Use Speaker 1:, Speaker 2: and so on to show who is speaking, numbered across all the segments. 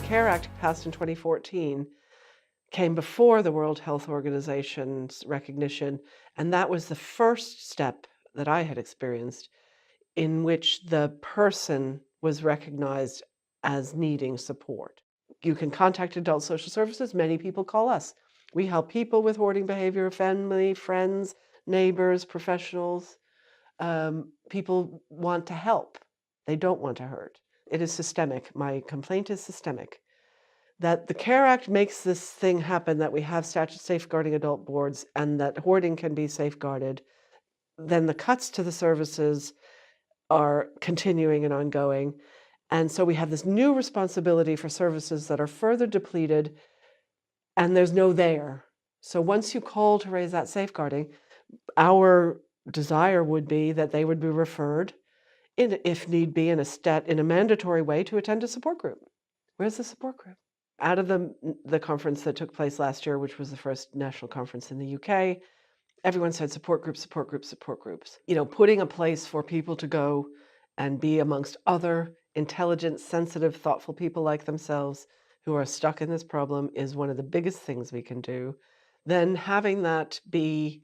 Speaker 1: CARE Act passed in 2014 came before the World Health Organization's recognition, and that was the first step that I had experienced in which the person was recognized as needing support. You can contact adult social services. Many people call us. We help people with hoarding behavior, family, friends, neighbors, professionals. People want to help. They don't want to hurt. It is systemic. My complaint is systemic. That the CARE Act makes this thing happen, that we have statute safeguarding adult boards and that hoarding can be safeguarded, then the cuts to the services are continuing and ongoing. And so we have this new responsibility for services that are further depleted and there's no there. So once you call to raise that safeguarding, our desire would be that they would be referred, if need be, in a mandatory way to attend a support group. Where's the support group? Out of the conference that took place last year, which was the first national conference in the UK, everyone said support groups, support groups, support groups. You know, putting a place for people to go and be amongst other intelligent, sensitive, thoughtful people like themselves who are stuck in this problem is one of the biggest things we can do. Then having that be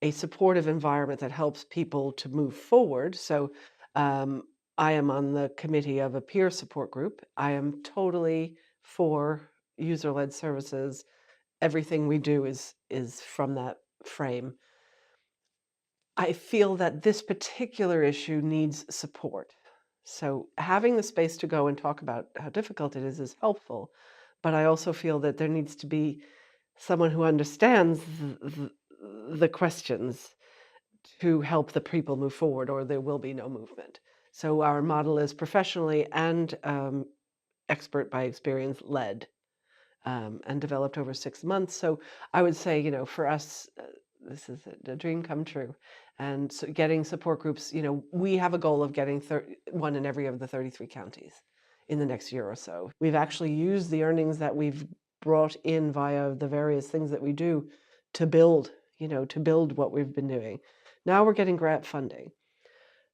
Speaker 1: a supportive environment that helps people to move forward. So I am on the committee of a peer support group. I am totally for user-led services. Everything we do is from that frame. I feel that this particular issue needs support. So having the space to go and talk about how difficult it is helpful, but I also feel that there needs to be someone who understands the questions to help the people move forward, or there will be no movement. So our model is professionally and expert by experience led, and developed over 6 months. So I would say, you know, for us, this is a dream come true. And so getting support groups, you know, we have a goal of getting one in every of the 33 counties in the next year or so. We've actually used the earnings that we've brought in via the various things that we do to build, you know, to build what we've been doing. Now we're getting grant funding.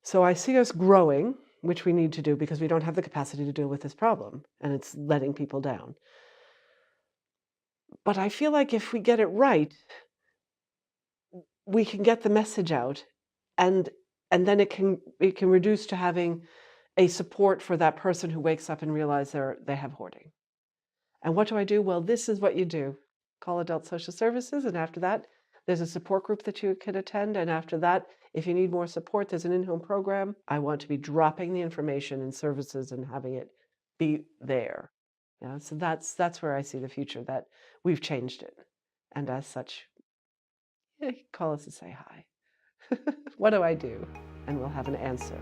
Speaker 1: So I see us growing, which we need to do because we don't have the capacity to deal with this problem, and it's letting people down. But I feel like if we get it right, we can get the message out, and then it can reduce to having a support for that person who wakes up and realizes they have hoarding. And what do I do? Well, this is what you do. Call adult social services, and after that, there's a support group that you can attend, and after that, if you need more support, there's an in-home program. I want to be dropping the information and services and having it be there. Yeah, so that's where I see the future, that we've changed it. And as such, call us and say hi. What do I do? And we'll have an answer.